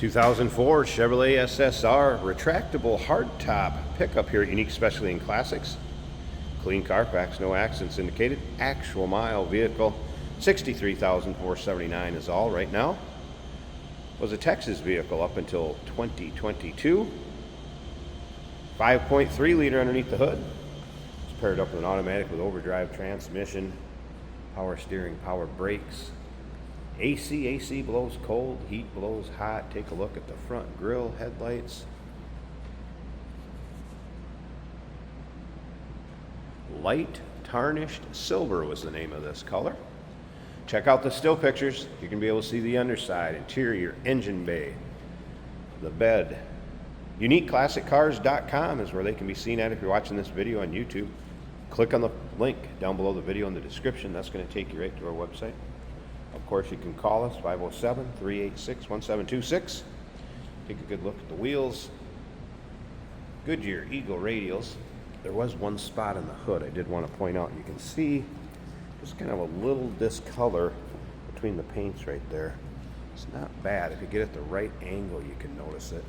2004 Chevrolet SSR retractable hardtop pickup here at Unique Specialty and Classics. Clean Carfax, no accidents indicated. Actual mile vehicle, 63,479 is all right now. Was a Texas vehicle up until 2022. 5.3 liter underneath the hood. It's paired up with an automatic with overdrive transmission, power steering, power brakes. AC blows cold, heat blows hot. Take a look at the front grille, headlights. Light tarnished silver was the name of this color. Check out the still pictures. You can be able to see the underside, interior, engine bay, the bed. UniqueClassicCars.com is where they can be seen at if you're watching this video on YouTube. Click on the link down below the video in the description. That's going to take you right to our website. Of course, you can call us, 507-386-1726. Take a good look at the wheels. Goodyear Eagle radials. There was one spot in the hood I did want to point out. You can see just kind of a little discolor between the paints right there. It's not bad. If you get it the right angle, you can notice it.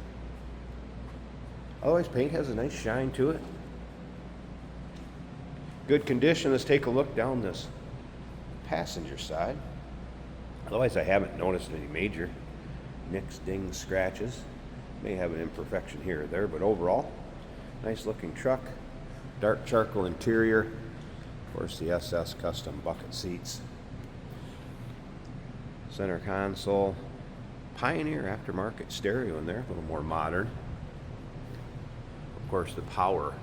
Otherwise, paint has a nice shine to it. Good condition. Let's take a look down this passenger side. Otherwise, I haven't noticed any major nicks, dings, scratches. May have an imperfection here or there, but overall, nice looking truck. Dark charcoal interior. Of course, the SS custom bucket seats. Center console. Pioneer aftermarket stereo in there, a little more modern. Of course, the power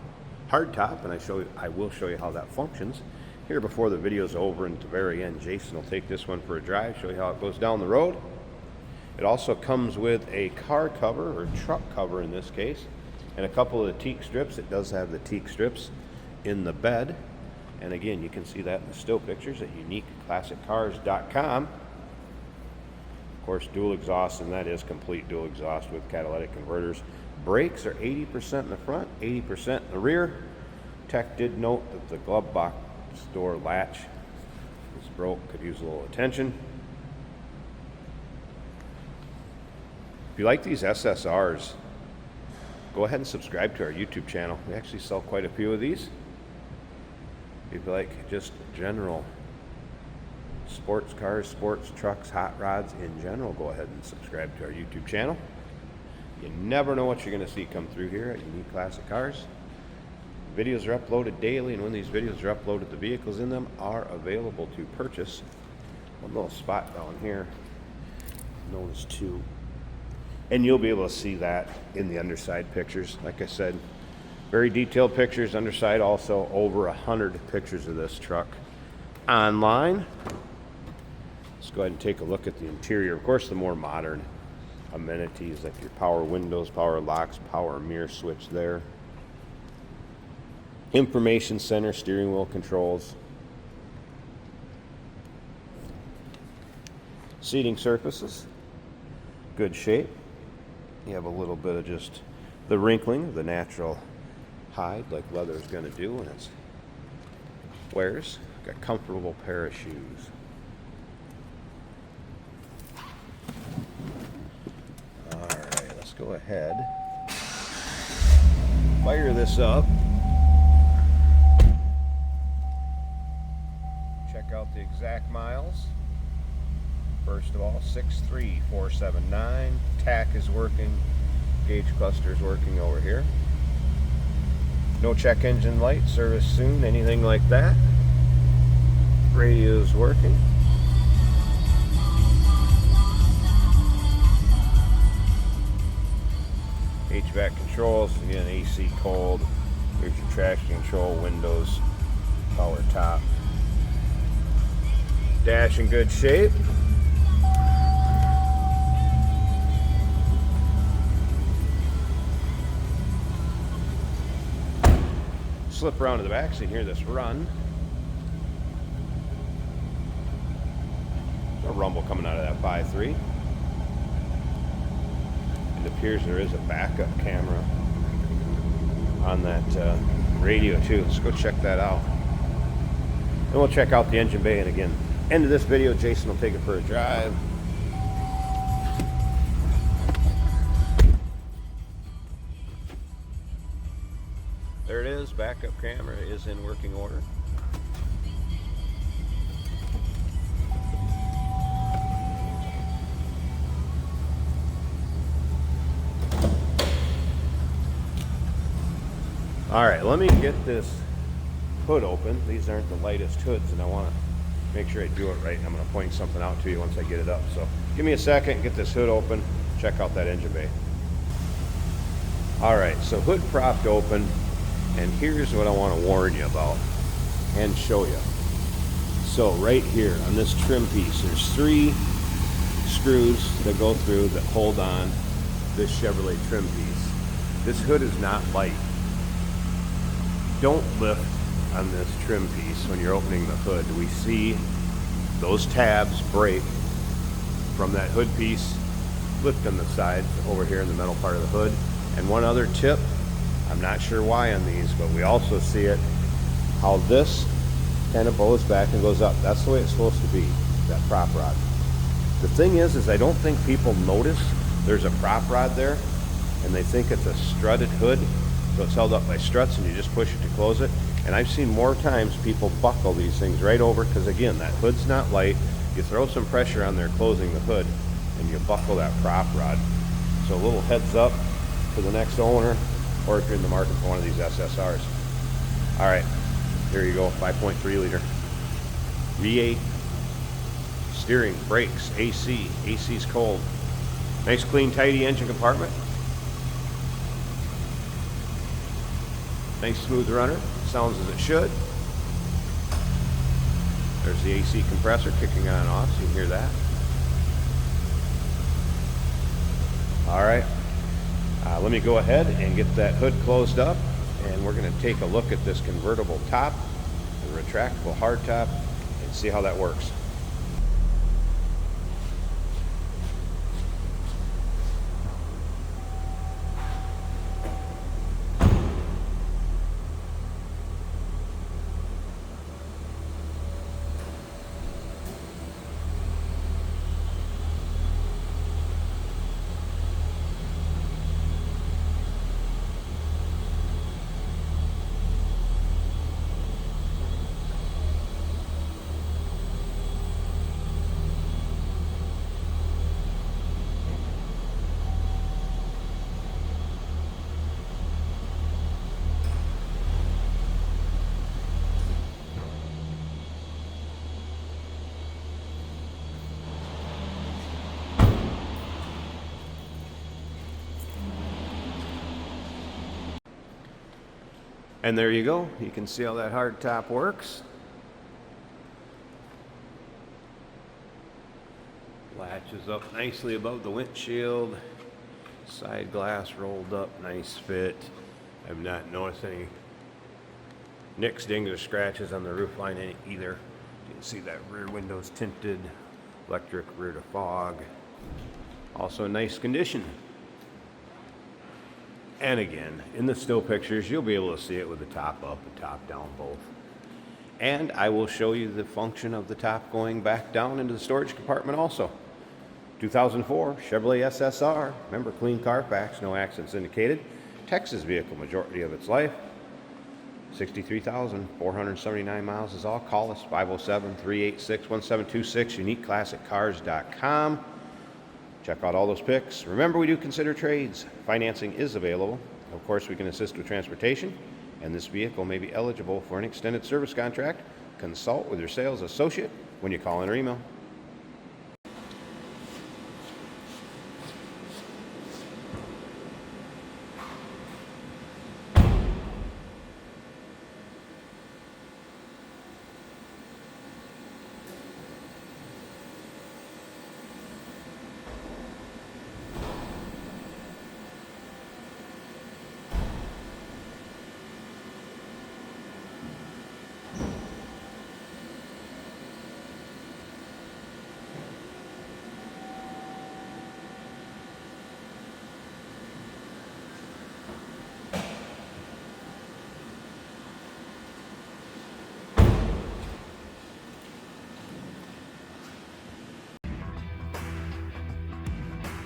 hardtop, and I will show you how that functions here before the video's over, and at the very end, Jason will take this one for a drive, show you how it goes down the road. It also comes with a car cover, or truck cover in this case, and a couple of the teak strips. It does have the teak strips in the bed, and again, you can see that in the still pictures at UniqueClassicCars.com. Of course, dual exhaust, and that is complete dual exhaust with catalytic converters. Brakes are 80% in the front, 80% in the rear. Tech did note that the glove box door latch is broke, could use a little attention. If you like these SSRs, go ahead and subscribe to our YouTube channel. We actually sell quite a few of these. If you like just general sports cars, sports trucks, hot rods in general, go ahead and subscribe to our YouTube channel. You never know what you're going to see come through here at Unique Classic Cars. Videos are uploaded daily, and when these videos are uploaded, the vehicles in them are available to purchase. One little spot down here, notice too, and you'll be able to see that in the underside pictures. Like I said, very detailed pictures. Underside also over 100 pictures of this truck online. Let's go ahead and take a look at the interior. Of course, the more modern amenities like your power windows, power locks, power mirror switch there. Information center, steering wheel controls. Seating surfaces, good shape. You have a little bit of just the wrinkling of the natural hide like leather is going to do when it wears. Got a comfortable pair of shoes. Alright, let's go ahead. Fire this up. Check out the exact miles. First of all, 63,479. TAC is working. Gauge cluster is working over here. No check engine light. Service soon. Anything like that. Radio is working. HVAC controls. Again, AC cold. Here's your traction control. Windows. Power top. Dash in good shape. Slip around to the back so you can hear this run. A rumble coming out of that 5.3. It appears there is a backup camera on that radio too. Let's go check that out. Then we'll check out the engine bay, and again, end of this video, Jason will take it for a drive. backup camera is in working order. All right, let me get this hood open. These aren't the lightest hoods, and I want to make sure I do it right. I'm going to point something out to you once I get it up. So give me a second, get this hood open, check out that engine bay. All right, so hood propped open, and here's what I want to warn you about and show you. So right here on this trim piece, there's 3 screws that go through that hold on this Chevrolet trim piece. This hood is not light. Don't lift on this trim piece when you're opening the hood. We see those tabs break from that hood piece, lift on the sides over here in the metal part of the hood. And one other tip, I'm not sure why on these, but we also see it, how this kind of bows back and goes up. That's the way it's supposed to be, that prop rod. The thing is I don't think people notice there's a prop rod there, and they think it's a strutted hood. So it's held up by struts and you just push it to close it. And I've seen more times people buckle these things right over, because again, that hood's not light. You throw some pressure on there closing the hood and you buckle that prop rod. So a little heads up for the next owner, or if you're in the market for one of these SSRs. All right, here you go, 5.3 liter. V8, steering, brakes, AC. AC's cold. Nice, clean, tidy engine compartment. Nice smooth runner, sounds as it should. There's the AC compressor kicking on and off, so you can hear that. All right, let me go ahead and get that hood closed up, and we're gonna take a look at this convertible top, the retractable hardtop, and see how that works. And there you go. You can see how that hard top works. Latches up nicely above the windshield. Side glass rolled up, nice fit. I've not noticed any nicks, dings, or scratches on the roof line either. You can see that rear window's tinted, electric rear defog. Also in nice condition. And again, in the still pictures, you'll be able to see it with the top up and top down both. And I will show you the function of the top going back down into the storage compartment also. 2004 Chevrolet SSR. Remember, clean Carfax, no accidents indicated. Texas vehicle, majority of its life. 63,479 miles is all. Call us, 507-386-1726, uniqueclassiccars.com. Check out all those pics. Remember, we do consider trades. Financing is available. Of course, we can assist with transportation, and this vehicle may be eligible for an extended service contract. Consult with your sales associate when you call in or email.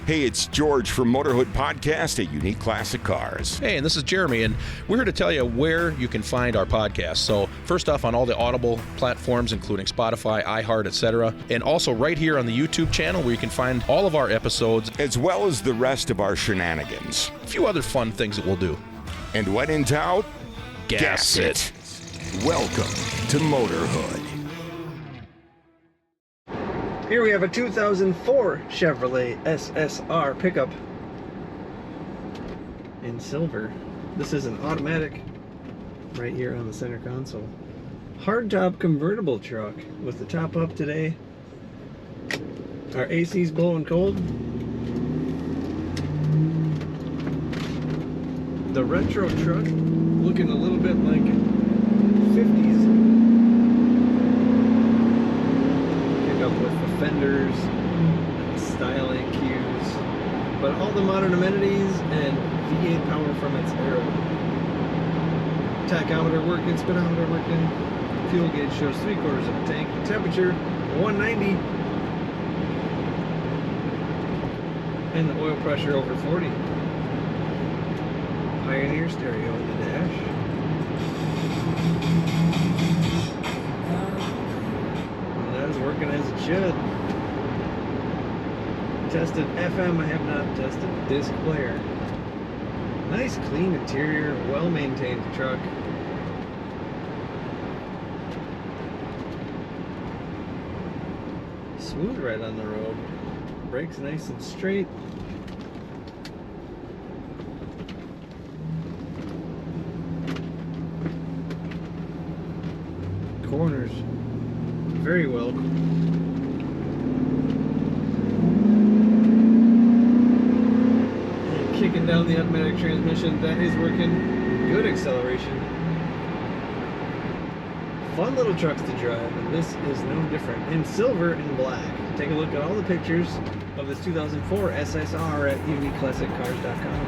Hey, it's George from Motorhood Podcast at Unique Classic Cars. Hey, and this is Jeremy, and we're here to tell you where you can find our podcast. So first off, on all the Audible platforms, including Spotify, iHeart, etc., and also right here on the YouTube channel where you can find all of our episodes, as well as the rest of our shenanigans. a few other fun things that we'll do. And when in doubt, Gas it. Welcome to Motorhood. Here we have a 2004 Chevrolet SSR pickup in silver. This is an automatic right here on the center console. Hardtop convertible truck with the top up today. Our AC's blowing cold. The retro truck looking a little bit like 50s. Up with the fenders, styling cues, but all the modern amenities and V8 power from its era. Tachometer working, speedometer working, fuel gauge shows 3/4 of a tank, temperature 190, and the oil pressure over 40. Pioneer stereo in the dash. Working as it should. Tested FM, I have not tested disc player. Nice clean interior, well maintained truck. Smooth right on the road. Brakes nice and straight. Corners very well. And kicking down the automatic transmission, that is working. Good acceleration. Fun little trucks to drive, and this is no different. In silver and black. Take a look at all the pictures of this 2004 SSR at uniqueclassiccars.com.